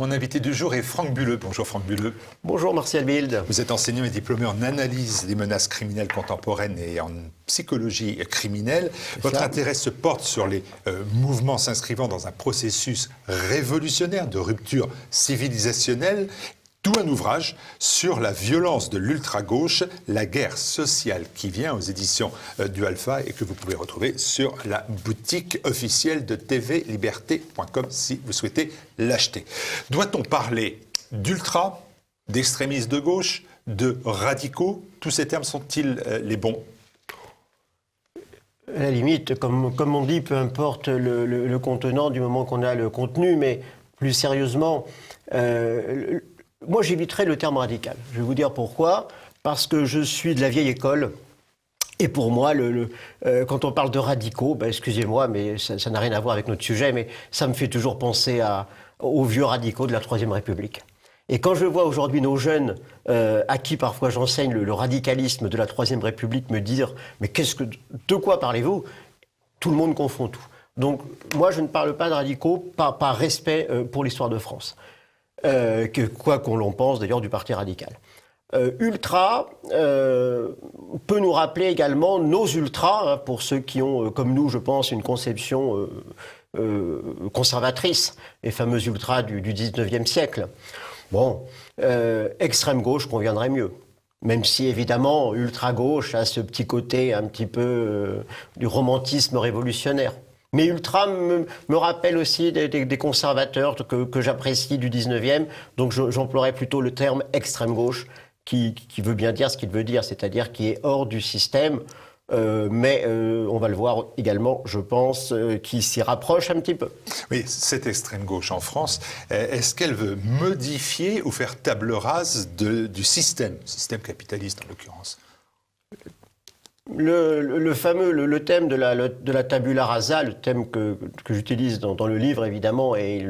Mon invité du jour est Franck Bulleux. Bonjour Franck Bulleux. Bonjour Martial Bild. Vous êtes enseignant et diplômé en analyse des menaces criminelles contemporaines et en psychologie criminelle. Votre intérêt se porte sur les mouvements s'inscrivant dans un processus révolutionnaire de rupture civilisationnelle. Tout un ouvrage sur la violence de l'ultra-gauche, la guerre sociale qui vient aux éditions du Alpha et que vous pouvez retrouver sur la boutique officielle de tvliberté.com si vous souhaitez l'acheter. Doit-on parler d'ultra, d'extrémistes de gauche, de radicaux? Tous ces termes sont-ils les bons? À la limite, comme on dit, peu importe le contenant du moment qu'on a le contenu, mais plus sérieusement, moi, j'éviterais le terme radical. Je vais vous dire pourquoi. Parce que je suis de la vieille école. Et pour moi, quand on parle de radicaux, excusez-moi, mais ça n'a rien à voir avec notre sujet, mais ça me fait toujours penser aux vieux radicaux de la Troisième République. Et quand je vois aujourd'hui nos jeunes, à qui parfois j'enseigne le radicalisme de la Troisième République, me dire « mais de quoi parlez-vous » Tout le monde confond tout. Donc, moi, je ne parle pas de radicaux par respect pour l'histoire de France. Quoi qu'on l'on pense d'ailleurs du Parti radical. Ultra peut nous rappeler également nos ultras, pour ceux qui ont, comme nous, je pense, une conception conservatrice, les fameux ultras du 19e siècle. Bon, extrême gauche conviendrait mieux. Même si, évidemment, ultra-gauche a ce petit côté un petit peu du romantisme révolutionnaire. Mais ultra me rappelle aussi des conservateurs que j'apprécie du 19e, donc j'emploierais plutôt le terme extrême-gauche, qui veut bien dire ce qu'il veut dire, c'est-à-dire qui est hors du système, mais on va le voir également, je pense, qui s'y rapproche un petit peu. Oui, cette extrême-gauche en France, est-ce qu'elle veut modifier ou faire table rase du système capitaliste en l'occurrence? Le fameux thème de la tabula rasa, le thème que j'utilise dans le livre évidemment, est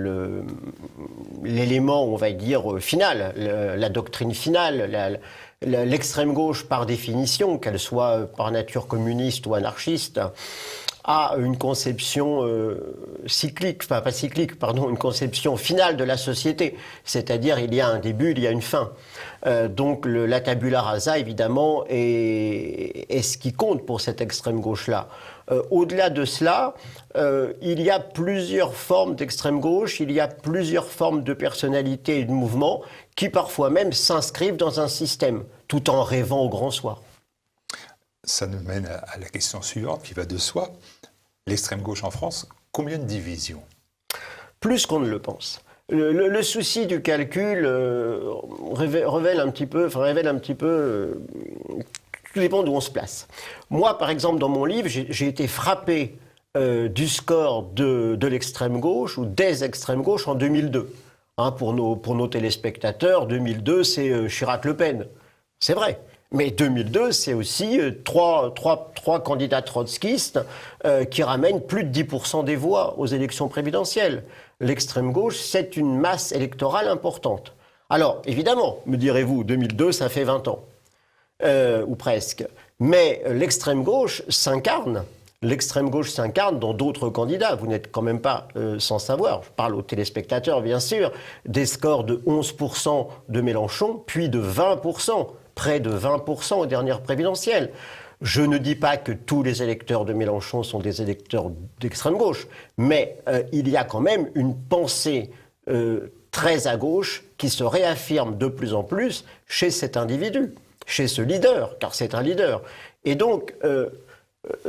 l'élément, on va dire, final, la doctrine finale. L'extrême gauche, par définition, qu'elle soit par nature communiste ou anarchiste, a une conception une conception finale de la société. C'est-à-dire, il y a un début, il y a une fin. Donc la tabula rasa, évidemment, est ce qui compte pour cette extrême gauche-là. Au-delà de cela, il y a plusieurs formes d'extrême gauche, il y a plusieurs formes de personnalités et de mouvements qui parfois même s'inscrivent dans un système, tout en rêvant au grand soir. Ça nous mène à la question suivante qui va de soi. L'extrême gauche en France, combien de divisions? Plus qu'on ne le pense. Le souci du calcul révèle un petit peu, tout dépend d'où on se place. Moi, par exemple, dans mon livre, j'ai été frappé du score de l'extrême gauche ou des extrêmes gauches en 2002. Pour nos téléspectateurs, 2002, c'est Chirac-Le Pen. C'est vrai. Mais 2002, c'est aussi trois candidats trotskistes qui ramènent plus de 10% des voix aux élections présidentielles. L'extrême gauche, c'est une masse électorale importante. Alors, évidemment, me direz-vous, 2002, ça fait 20 ans, ou presque. Mais l'extrême gauche s'incarne. L'extrême gauche s'incarne dans d'autres candidats. Vous n'êtes quand même pas sans savoir, je parle aux téléspectateurs bien sûr, des scores de 11% de Mélenchon, puis de 20%. Près de 20% aux dernières présidentielles. Je ne dis pas que tous les électeurs de Mélenchon sont des électeurs d'extrême gauche, mais il y a quand même une pensée très à gauche qui se réaffirme de plus en plus chez cet individu, chez ce leader, car c'est un leader. Et donc,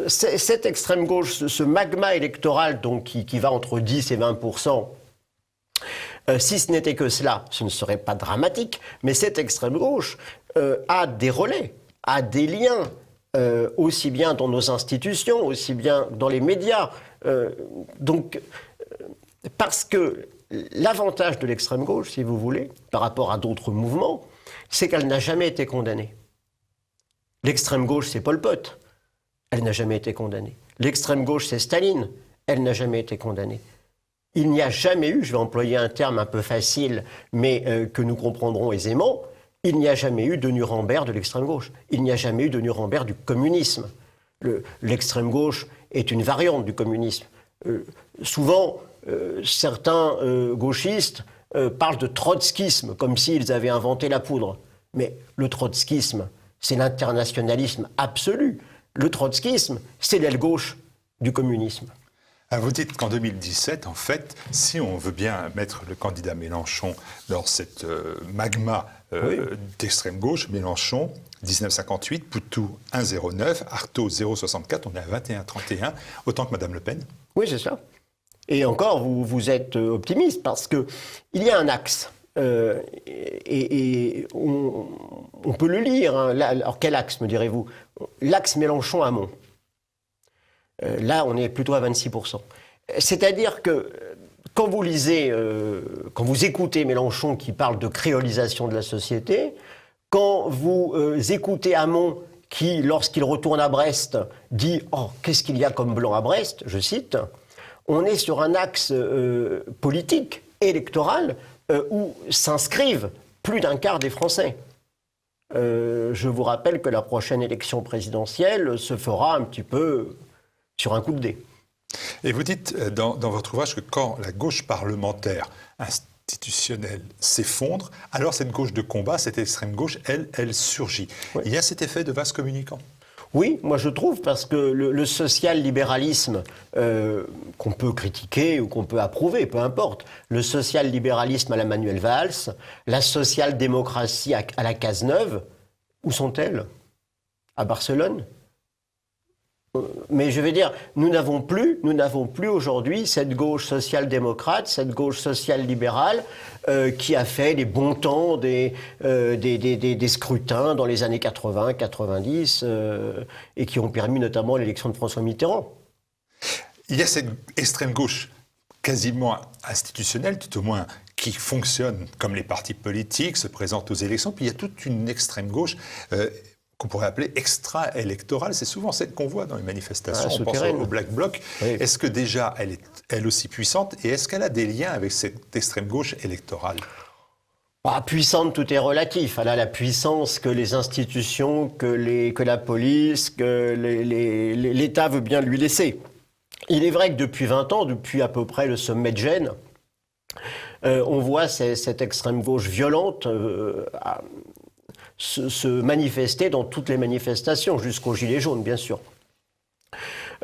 cette extrême gauche, ce magma électoral donc, qui va entre 10 et 20%, si ce n'était que cela, ce ne serait pas dramatique, mais cette extrême gauche a des relais, a des liens, aussi bien dans nos institutions, aussi bien dans les médias. Parce que l'avantage de l'extrême gauche, si vous voulez, par rapport à d'autres mouvements, c'est qu'elle n'a jamais été condamnée. L'extrême gauche, c'est Pol Pot. Elle n'a jamais été condamnée. L'extrême gauche, c'est Staline. Elle n'a jamais été condamnée. Il n'y a jamais eu, je vais employer un terme un peu facile, mais que nous comprendrons aisément, il n'y a jamais eu de Nuremberg de l'extrême gauche. Il n'y a jamais eu de Nuremberg du communisme. L'extrême gauche est une variante du communisme. Souvent, certains gauchistes parlent de trotskisme, comme s'ils avaient inventé la poudre. Mais le trotskisme, c'est l'internationalisme absolu. Le trotskisme, c'est l'aile gauche du communisme. Vous dites qu'en 2017, en fait, si on veut bien mettre le candidat Mélenchon dans cette magma d'extrême gauche, Mélenchon, 19,58, Poutou 1,09, Artaud 0,64, on est à 21,31, autant que Madame Le Pen. Oui, c'est ça. Et encore, vous êtes optimiste parce qu'il y a un axe. Et on peut le lire. Hein. Là, alors quel axe, me direz-vous? L'axe Mélenchon-Hamon. Là, on est plutôt à 26%. C'est-à-dire que quand vous lisez, quand vous écoutez Mélenchon qui parle de créolisation de la société, quand vous écoutez Hamon qui, lorsqu'il retourne à Brest, dit « Oh, qu'est-ce qu'il y a comme blanc à Brest ?» je cite, on est sur un axe politique, électoral, où s'inscrivent plus d'un quart des Français. Je vous rappelle que la prochaine élection présidentielle se fera un petit peu sur un coup de dé. Et vous dites dans votre ouvrage que quand la gauche parlementaire institutionnelle s'effondre, alors cette gauche de combat, cette extrême gauche, elle surgit. Oui. Il y a cet effet de vase communicant. Oui, moi je trouve, parce que le social-libéralisme qu'on peut critiquer ou qu'on peut approuver, peu importe, le social-libéralisme à la Manuel Valls, la social-démocratie à la Cazeneuve, où sont-elles? À Barcelone? Mais je veux dire, nous n'avons plus aujourd'hui cette gauche social-démocrate, cette gauche social-libérale qui a fait les bons temps des scrutins dans les années 80, 90 et qui ont permis notamment l'élection de François Mitterrand. Il y a cette extrême gauche quasiment institutionnelle, tout au moins qui fonctionne comme les partis politiques, se présente aux élections, puis il y a toute une extrême gauche qu'on pourrait appeler extra-électorale. C'est souvent celle qu'on voit dans les manifestations. On pense au Black Bloc. Oui. Est-ce que déjà elle est elle aussi puissante et est-ce qu'elle a des liens avec cette extrême gauche électorale? Puissante, tout est relatif. Elle a la puissance que les institutions, que la police, que l'État veut bien lui laisser. Il est vrai que depuis 20 ans, depuis à peu près le sommet de Gênes, on voit cette extrême gauche violente se manifester dans toutes les manifestations, jusqu'aux Gilets jaunes, bien sûr.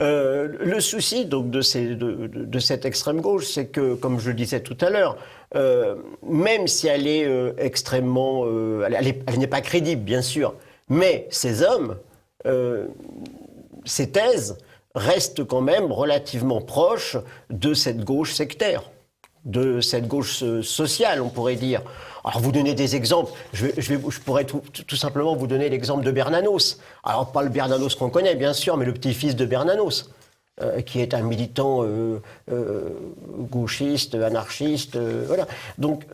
Le souci donc, de cette extrême gauche, c'est que, comme je le disais tout à l'heure, même si elle est extrêmement... elle n'est pas crédible, bien sûr, mais ces hommes, ces thèses, restent quand même relativement proches de cette gauche sectaire, de cette gauche sociale, on pourrait dire. Alors, vous donnez des exemples. Je pourrais tout simplement vous donner l'exemple de Bernanos. Alors, pas le Bernanos qu'on connaît, bien sûr, mais le petit-fils de Bernanos, qui est un militant gauchiste, anarchiste, voilà. Donc,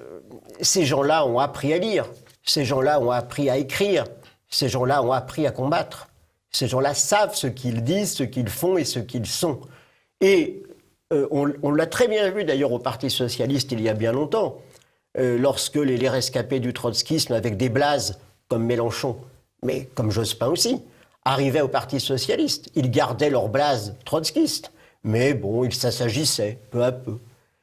ces gens-là ont appris à lire. Ces gens-là ont appris à écrire. Ces gens-là ont appris à combattre. Ces gens-là savent ce qu'ils disent, ce qu'ils font et ce qu'ils sont. Et on l'a très bien vu, d'ailleurs, au Parti socialiste, il y a bien longtemps. Lorsque les rescapés du trotskisme avec des blazes comme Mélenchon, mais comme Jospin aussi, arrivaient au Parti socialiste. Ils gardaient leur blase trotskiste, mais bon, ça s'agissait peu à peu.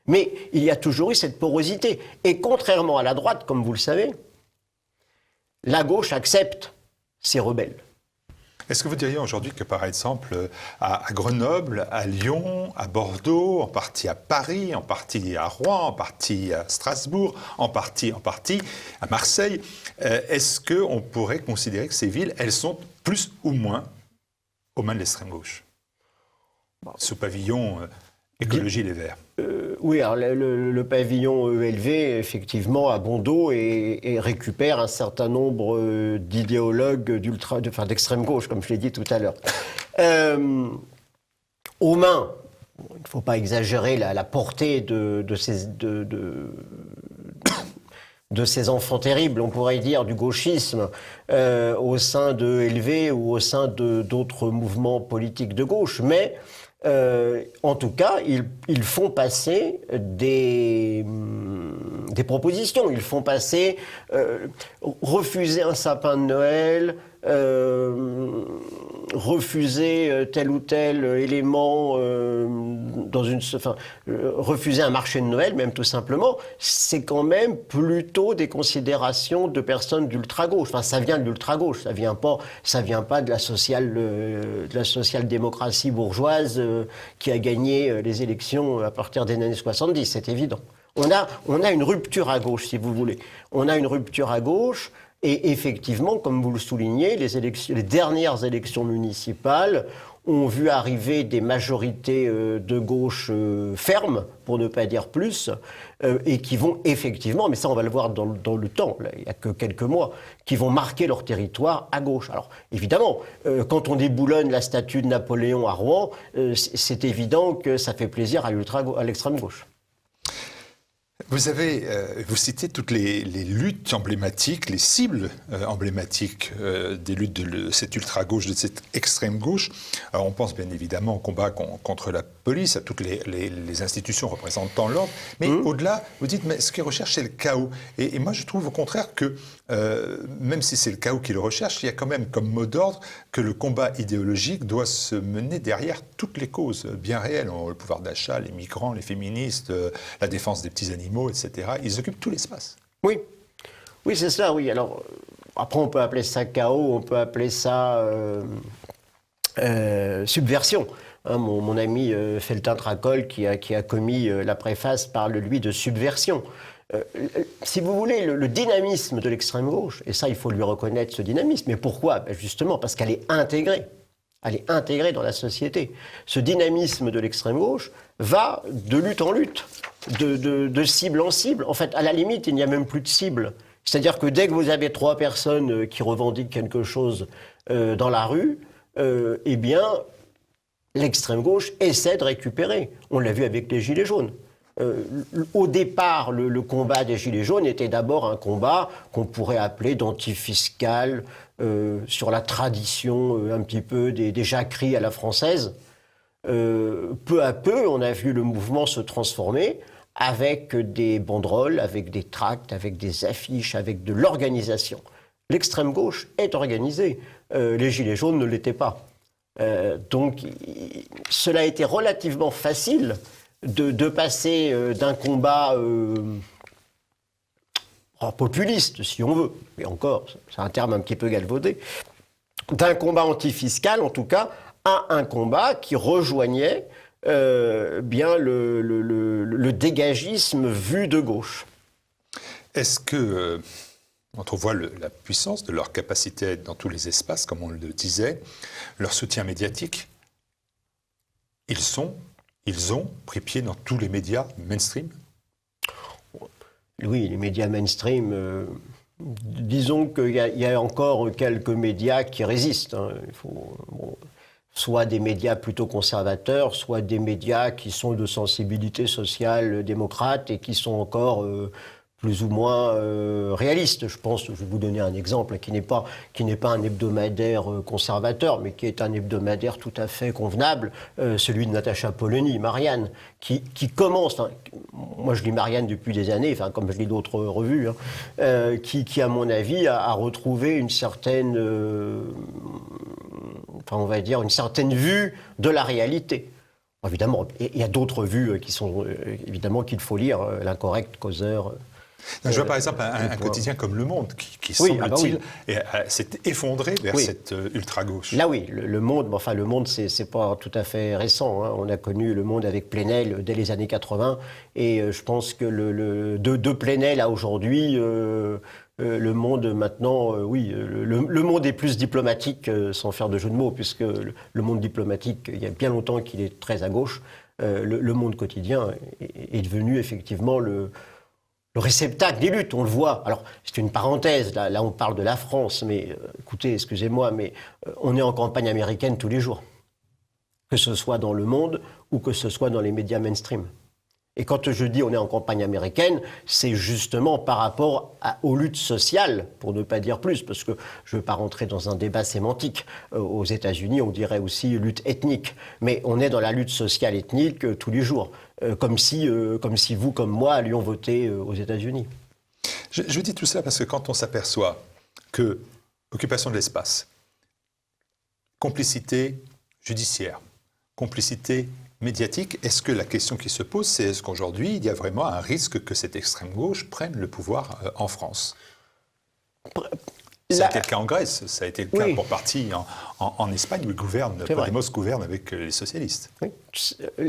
Mais il y a toujours eu cette porosité. Et contrairement à la droite, comme vous le savez, la gauche accepte ces rebelles. Est-ce que vous diriez aujourd'hui que, par exemple, à Grenoble, à Lyon, à Bordeaux, en partie à Paris, en partie à Rouen, en partie à Strasbourg, en partie à Marseille, est-ce qu'on pourrait considérer que ces villes, elles sont plus ou moins aux mains de l'extrême gauche, sous pavillon Écologie Les Verts? Oui, alors le pavillon ELV, effectivement, a bon dos et récupère un certain nombre d'idéologues d'extrême gauche, comme je l'ai dit tout à l'heure. Aux mains, il ne faut pas exagérer la portée de ces enfants terribles, on pourrait dire, du gauchisme au sein de ELV ou au sein d'autres mouvements politiques de gauche, mais En tout cas, ils font passer des propositions. Ils font passer refuser un sapin de Noël, refuser tel ou tel élément refuser un marché de Noël, même tout simplement, c'est quand même plutôt des considérations de personnes d'ultra-gauche. Enfin, ça vient de l'ultra-gauche, ça vient pas de la social-démocratie bourgeoise qui a gagné les élections à partir des années 70, c'est évident. On a une rupture à gauche, si vous voulez. On a une rupture à gauche. Et effectivement, comme vous le soulignez, les dernières élections municipales ont vu arriver des majorités de gauche fermes, pour ne pas dire plus, et qui vont effectivement, mais ça on va le voir dans le temps, là, il n'y a que quelques mois, qui vont marquer leur territoire à gauche. Alors évidemment, quand on déboulonne la statue de Napoléon à Rouen, c'est évident que ça fait plaisir à l'extrême gauche. Vous citez toutes les luttes emblématiques, les cibles emblématiques des luttes de cette ultra-gauche, de cette extrême-gauche. Alors on pense bien évidemment au combat contre la police, à toutes les institutions représentant l'ordre, mais au-delà, vous dites, mais ce qu'ils recherchent, c'est le chaos. Et moi, je trouve au contraire que, même si c'est le chaos qu'ils recherchent, il y a quand même comme mot d'ordre que le combat idéologique doit se mener derrière toutes les causes bien réelles. Le pouvoir d'achat, les migrants, les féministes, la défense des petits animaux, etc. Ils occupent tout l'espace. Oui, c'est ça, oui. Alors, après, on peut appeler ça chaos, on peut appeler ça subversion. Hein, mon ami Feltin Tracol, qui a commis la préface, parle, lui, de subversion. Si vous voulez, le dynamisme de l'extrême-gauche, et ça, il faut lui reconnaître ce dynamisme. Mais pourquoi ? Justement, parce qu'elle est intégrée. Elle est intégrée dans la société. Ce dynamisme de l'extrême-gauche va de lutte en lutte, de cible en cible. En fait, à la limite, il n'y a même plus de cible. C'est-à-dire que dès que vous avez 3 personnes qui revendiquent quelque chose dans la rue, eh bien, l'extrême-gauche essaie de récupérer. On l'a vu avec les Gilets jaunes. Au départ, le combat des Gilets jaunes était d'abord un combat qu'on pourrait appeler d'antifiscal, sur la tradition un petit peu des jacqueries à la française. Peu à peu, on a vu le mouvement se transformer avec des banderoles, avec des tracts, avec des affiches, avec de l'organisation. L'extrême gauche est organisée. Les Gilets jaunes ne l'étaient pas. Donc, cela a été relativement facile de passer d'un combat populiste, si on veut, mais encore, c'est un terme un petit peu galvaudé, d'un combat antifiscal, en tout cas, à un combat qui rejoignait bien le dégagisme vu de gauche. Est-ce que, quand on voit la puissance de leur capacité à être dans tous les espaces, comme on le disait, leur soutien médiatique, ils ont pris pied dans tous les médias mainstream ? Oui, les médias mainstream, disons qu'il y a encore quelques médias qui résistent. Hein. Il faut, soit des médias plutôt conservateurs, soit des médias qui sont de sensibilité sociale démocrate et qui sont encore plus ou moins réalistes. Je pense, je vais vous donner un exemple qui n'est pas un hebdomadaire conservateur, mais qui est un hebdomadaire tout à fait convenable, celui de Natacha Polony, Marianne, qui commence, enfin, moi je lis Marianne depuis des années, enfin, comme je lis d'autres revues, hein, qui à mon avis a retrouvé une certaine, on va dire, une certaine vue de la réalité. Évidemment, il y a d'autres vues qui sont, évidemment, qu'il faut lire, l'Incorrect, Causeur. Je vois par exemple un quotidien comme Le Monde qui semble-t-il, s'est effondré vers cette ultra-gauche. Là oui, le Monde, mais enfin le Monde c'est pas tout à fait récent. Hein. On a connu Le Monde avec Plenel dès les années 80 et je pense que de Plenel à aujourd'hui, le Monde maintenant, le Monde est plus diplomatique sans faire de jeu de mots, puisque le Monde diplomatique, il y a bien longtemps qu'il est très à gauche. Le Monde quotidien est devenu effectivement le réceptacle des luttes, on le voit. Alors, c'est une parenthèse, là on parle de la France, mais écoutez, excusez-moi, mais on est en campagne américaine tous les jours. Que ce soit dans Le Monde ou que ce soit dans les médias mainstream. Et quand je dis on est en campagne américaine, c'est justement par rapport aux luttes sociales, pour ne pas dire plus, parce que je ne veux pas rentrer dans un débat sémantique. Aux États-Unis, on dirait aussi lutte ethnique. Mais on est dans la lutte sociale ethnique tous les jours, comme si vous, comme moi, allions voter aux États-Unis. Je dis tout ça parce que quand on s'aperçoit que occupation de l'espace, complicité judiciaire, complicité médiatique, est-ce que la question qui se pose, c'est est-ce qu'aujourd'hui, il y a vraiment un risque que cette extrême gauche prenne le pouvoir en France ? Ça a été le cas en Grèce, ça a été le cas pour partie en Espagne, où Podemos gouverne avec les socialistes. Oui.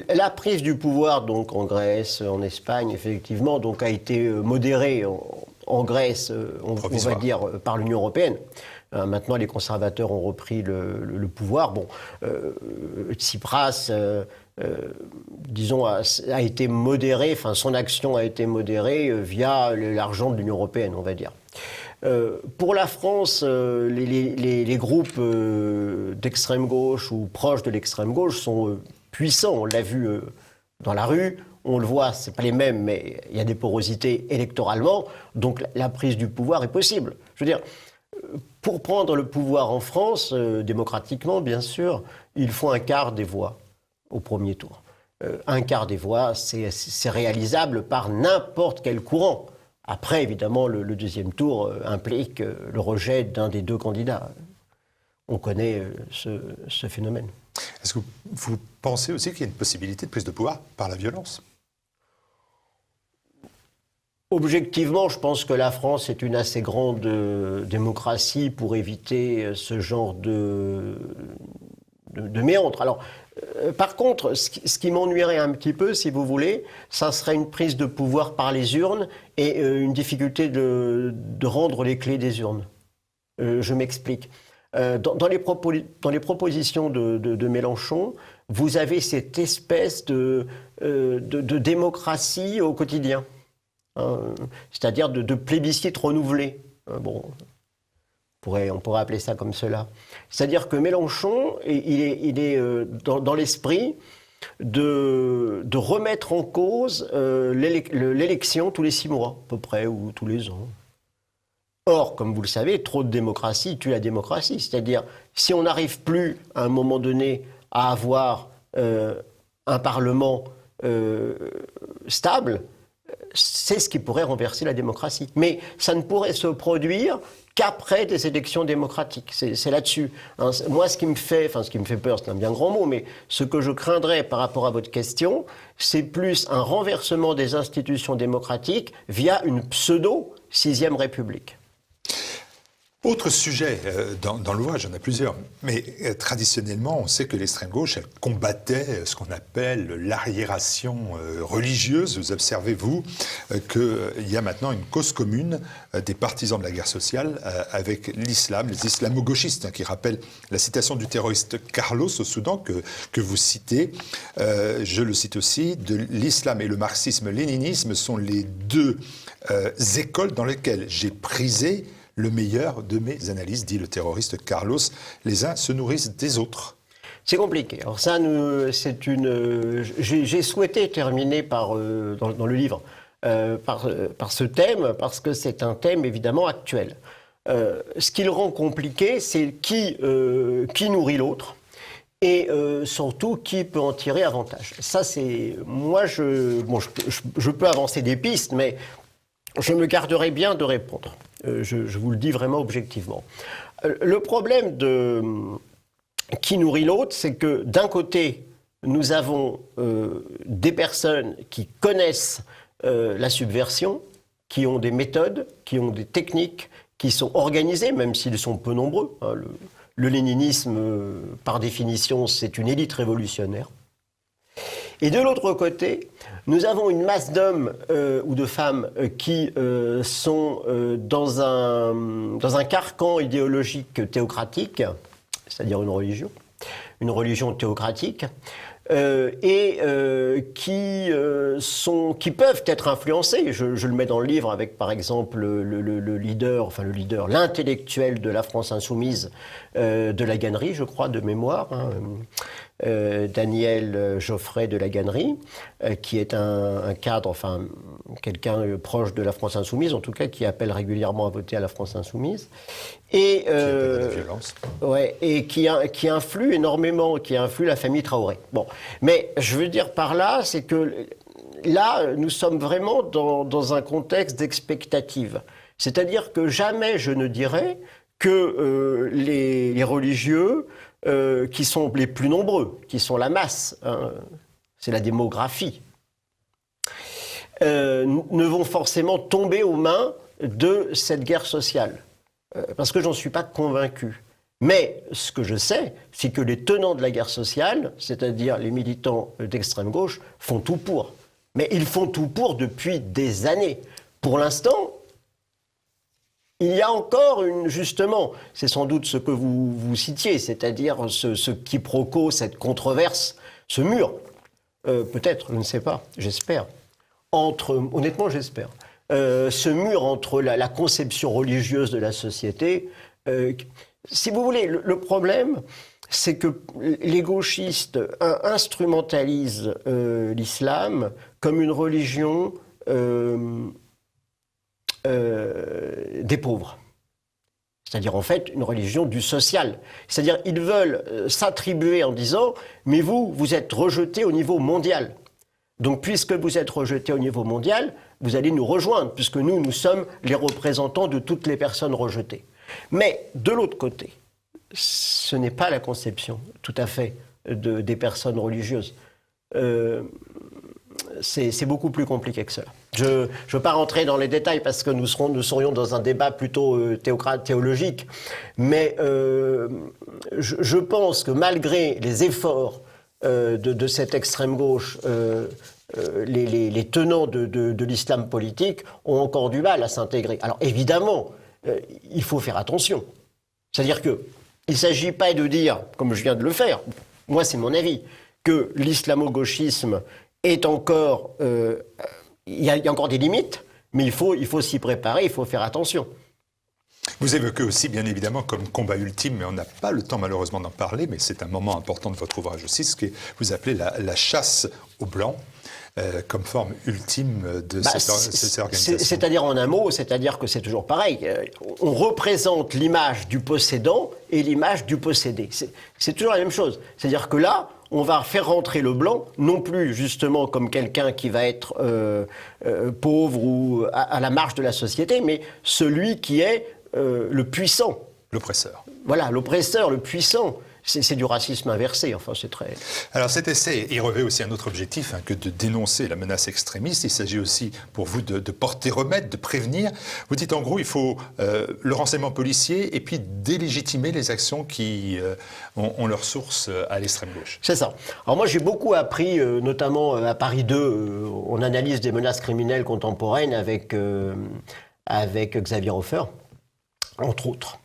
La prise du pouvoir donc en Grèce, en Espagne, effectivement, donc a été modérée en Grèce, on va dire, par l'Union européenne. Maintenant, les conservateurs ont repris le pouvoir. Bon, Tsipras, disons, a été modéré, enfin, son action a été modérée via l'argent de l'Union européenne, on va dire. Pour la France, les groupes d'extrême gauche ou proches de l'extrême gauche sont puissants. On l'a vu dans la rue, on le voit, c'est pas les mêmes, mais il y a des porosités électoralement, donc la prise du pouvoir est possible. Je veux dire, pour prendre le pouvoir en France, démocratiquement, bien sûr, il faut un quart des voix au premier tour. Un quart des voix, c'est réalisable par n'importe quel courant. Après, évidemment, le deuxième tour implique le rejet d'un des deux candidats. On connaît ce phénomène. Est-ce que vous pensez aussi qu'il y a une possibilité de prise de pouvoir par la violence ? Objectivement, je pense que la France est une assez grande démocratie pour éviter ce genre de méandre. Alors, par contre, ce qui m'ennuierait un petit peu, si vous voulez, ça serait une prise de pouvoir par les urnes et une difficulté de rendre les clés des urnes. Je m'explique. Dans les propositions de Mélenchon, vous avez cette espèce de démocratie au quotidien. C'est-à-dire de plébiscite renouvelé. Bon, on pourrait appeler ça comme cela. C'est-à-dire que Mélenchon, il est dans l'esprit de remettre en cause l'élection tous les 6 mois, à peu près, ou tous les ans. Or, comme vous le savez, trop de démocratie tue la démocratie. C'est-à-dire, si on n'arrive plus, à un moment donné, à avoir un Parlement stable, c'est ce qui pourrait renverser la démocratie. Mais ça ne pourrait se produire qu'après des élections démocratiques. C'est là-dessus. Moi, ce qui me fait peur, c'est un bien grand mot, mais ce que je craindrais par rapport à votre question, c'est plus un renversement des institutions démocratiques via une pseudo-6e République. Autre sujet dans l'ouvrage, il y en a plusieurs, mais traditionnellement, on sait que l'extrême gauche, elle combattait ce qu'on appelle l'arriération religieuse. Vous observez, vous, qu'il y a maintenant une cause commune des partisans de la guerre sociale avec l'islam, les islamo-gauchistes, qui rappellent la citation du terroriste Carlos au Soudan que vous citez. Je le cite aussi, l'islam et le marxisme-léninisme sont les deux écoles dans lesquelles j'ai prisé le meilleur de mes analyses, dit le terroriste Carlos. Les uns se nourrissent des autres. C'est compliqué. Alors ça, j'ai souhaité terminer dans le livre par ce thème, parce que c'est un thème évidemment actuel. Ce qui le rend compliqué, c'est qui nourrit l'autre et surtout qui peut en tirer avantage. Ça, c'est... Moi, je peux avancer des pistes, mais je me garderai bien de répondre. Je vous le dis vraiment objectivement. Le problème de qui nourrit l'autre, c'est que d'un côté, nous avons des personnes qui connaissent la subversion, qui ont des méthodes, qui ont des techniques, qui sont organisées, même s'ils sont peu nombreux. Le léninisme, par définition, c'est une élite révolutionnaire. Et de l'autre côté, nous avons une masse d'hommes ou de femmes qui sont dans un carcan idéologique théocratique, c'est-à-dire une religion théocratique, et qui peuvent être influencés. Je le mets dans le livre avec, par exemple, l'intellectuel de la France insoumise, de la Gannerie, je crois, de mémoire, Daniel Geoffrey de la Gannerie, qui est un cadre, enfin quelqu'un proche de la France Insoumise, en tout cas qui appelle régulièrement à voter à la France Insoumise. Et, qui appelle à la violence. Ouais, et qui influe énormément, qui influe la famille Traoré. Bon, mais je veux dire par là, c'est que là, nous sommes vraiment dans un contexte d'expectative. C'est-à-dire que jamais je ne dirais que les religieux, qui sont les plus nombreux, qui sont la masse, hein, c'est la démographie, ne vont forcément tomber aux mains de cette guerre sociale. Parce que j'en suis pas convaincu. Mais ce que je sais, c'est que les tenants de la guerre sociale, c'est-à-dire les militants d'extrême gauche, font tout pour. Mais ils font tout pour depuis des années. Pour l'instant, il y a encore justement, c'est sans doute ce que vous citiez, c'est-à-dire ce quiproquo, cette controverse, ce mur, peut-être, je ne sais pas, j'espère, honnêtement j'espère, ce mur entre la conception religieuse de la société. Si vous voulez, le problème, c'est que les gauchistes instrumentalisent l'islam comme une religion des pauvres. C'est-à-dire, en fait, une religion du social. C'est-à-dire, ils veulent s'attribuer en disant « mais vous êtes rejetés au niveau mondial. Donc, puisque vous êtes rejetés au niveau mondial, vous allez nous rejoindre, puisque nous sommes les représentants de toutes les personnes rejetées. » Mais, de l'autre côté, ce n'est pas la conception, tout à fait, des personnes religieuses. C'est beaucoup plus compliqué que cela. Je ne veux pas rentrer dans les détails parce que nous serions dans un débat plutôt théologique, mais je pense que malgré les efforts de cette extrême gauche, les tenants de l'islam politique ont encore du mal à s'intégrer. Alors évidemment, il faut faire attention. C'est-à-dire qu'il ne s'agit pas de dire, comme je viens de le faire, moi c'est mon avis, que l'islamo-gauchisme est encore... il y a encore des limites, mais il faut s'y préparer, il faut faire attention. Vous évoquez aussi, bien évidemment, comme combat ultime, mais on n'a pas le temps malheureusement d'en parler, mais c'est un moment important de votre ouvrage aussi, ce que vous appelez la chasse aux Blancs, comme forme ultime de cette organisation. C'est-à-dire en un mot, c'est-à-dire que c'est toujours pareil. On représente l'image du possédant et l'image du possédé. C'est toujours la même chose. C'est-à-dire que là, on va faire rentrer le blanc, non plus justement comme quelqu'un qui va être pauvre ou à la marge de la société, mais celui qui est le puissant. L'oppresseur. Voilà, l'oppresseur, le puissant. C'est du racisme inversé, enfin c'est très... Alors cet essai, il revêt aussi un autre objectif, que de dénoncer la menace extrémiste. Il s'agit aussi pour vous de porter remède, de prévenir. Vous dites en gros, il faut le renseignement policier et puis délégitimer les actions qui ont leur source à l'extrême gauche. C'est ça. Alors moi j'ai beaucoup appris, notamment à Paris 2, on analyse des menaces criminelles contemporaines avec Xavier Hofer, entre autres.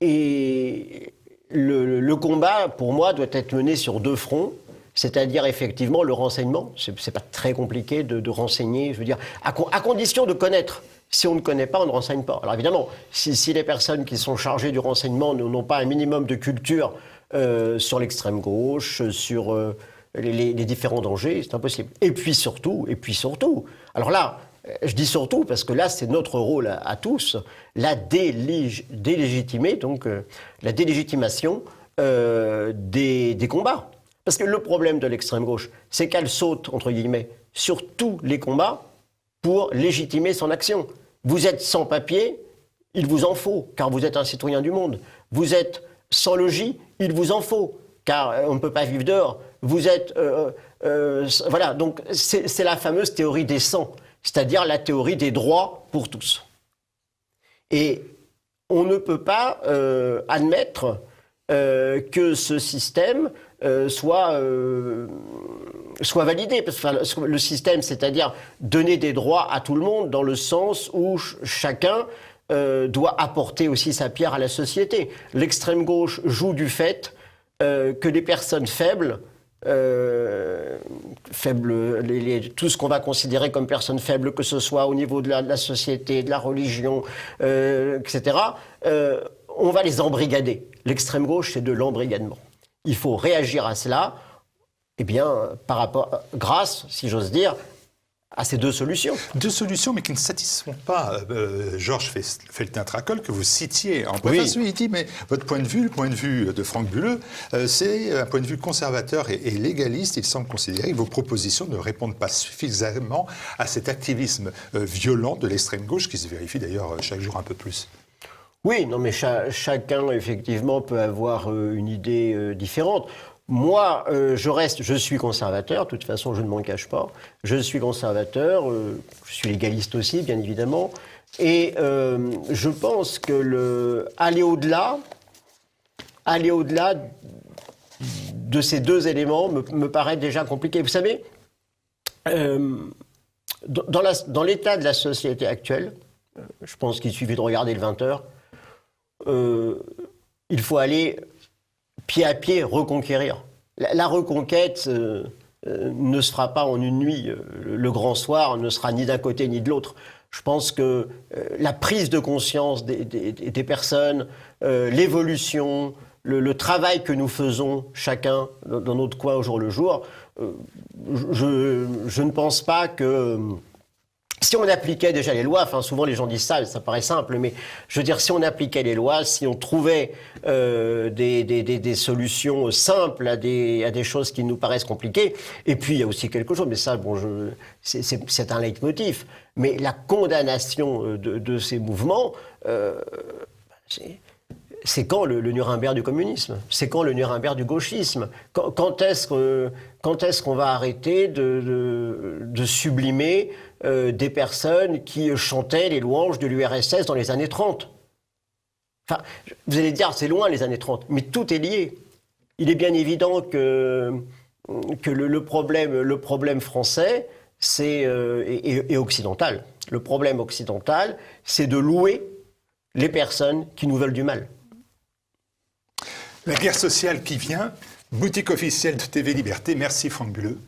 Et le combat, pour moi, doit être mené sur deux fronts, c'est-à-dire effectivement le renseignement. C'est pas très compliqué de renseigner, je veux dire, à condition de connaître. Si on ne connaît pas, on ne renseigne pas. Alors évidemment, si les personnes qui sont chargées du renseignement n'ont pas un minimum de culture sur l'extrême gauche, sur les différents dangers, c'est impossible. Et puis surtout, alors là, je dis surtout parce que là, c'est notre rôle à tous, la délégitimer, donc la délégitimation des combats. Parce que le problème de l'extrême gauche, c'est qu'elle saute, entre guillemets, sur tous les combats pour légitimer son action. Vous êtes sans papier, il vous en faut, car vous êtes un citoyen du monde. Vous êtes sans logis, il vous en faut, car on ne peut pas vivre dehors. Vous êtes... voilà, donc c'est la fameuse théorie des 100. C'est-à-dire la théorie des droits pour tous. Et on ne peut pas admettre que ce système soit validé. Parce que le système, c'est-à-dire donner des droits à tout le monde dans le sens où chacun doit apporter aussi sa pierre à la société. L'extrême gauche joue du fait que les personnes faibles, tout ce qu'on va considérer comme personnes faibles, que ce soit au niveau de la société, de la religion, etc., on va les embrigader. L'extrême gauche, c'est de l'embrigadement. Il faut réagir à cela, eh bien, grâce, si j'ose dire, à ces deux solutions. Deux solutions, mais qui ne satisfont pas Georges Feltin-Tracoll, que vous citiez en préface. Oui. Il dit, mais votre point de vue, le point de vue de Franck Bulleux, c'est un point de vue conservateur et légaliste. Il semble considérer que vos propositions ne répondent pas suffisamment à cet activisme violent de l'extrême gauche, qui se vérifie d'ailleurs chaque jour un peu plus. Oui, non, mais chacun, effectivement, peut avoir une idée différente. Moi, je suis conservateur, de toute façon, je ne m'en cache pas. Je suis conservateur, je suis légaliste aussi, bien évidemment. Et je pense que aller au-delà de ces deux éléments me paraît déjà compliqué. Vous savez, dans l'état de la société actuelle, je pense qu'il suffit de regarder le 20h, il faut aller pied à pied reconquérir. La reconquête ne se fera pas en une nuit. Le grand soir ne sera ni d'un côté ni de l'autre. Je pense que la prise de conscience des personnes, l'évolution, le travail que nous faisons chacun dans notre coin au jour le jour, je ne pense pas que... Si on appliquait déjà les lois, enfin souvent les gens disent ça, ça paraît simple, mais je veux dire, si on appliquait les lois, si on trouvait des solutions simples à des choses qui nous paraissent compliquées, et puis il y a aussi quelque chose, mais ça, bon, c'est un leitmotiv, mais la condamnation de ces mouvements, c'est quand le Nuremberg du communisme? C'est quand le Nuremberg du gauchisme? Quand est-ce qu'on va arrêter de sublimer des personnes qui chantaient les louanges de l'URSS dans les années 30? Enfin, vous allez dire, c'est loin les années 30, mais tout est lié. Il est bien évident que le problème français et occidental, le problème occidental, c'est de louer les personnes qui nous veulent du mal. La guerre sociale qui vient, boutique officielle de TV Liberté. Merci Franck Bulleux.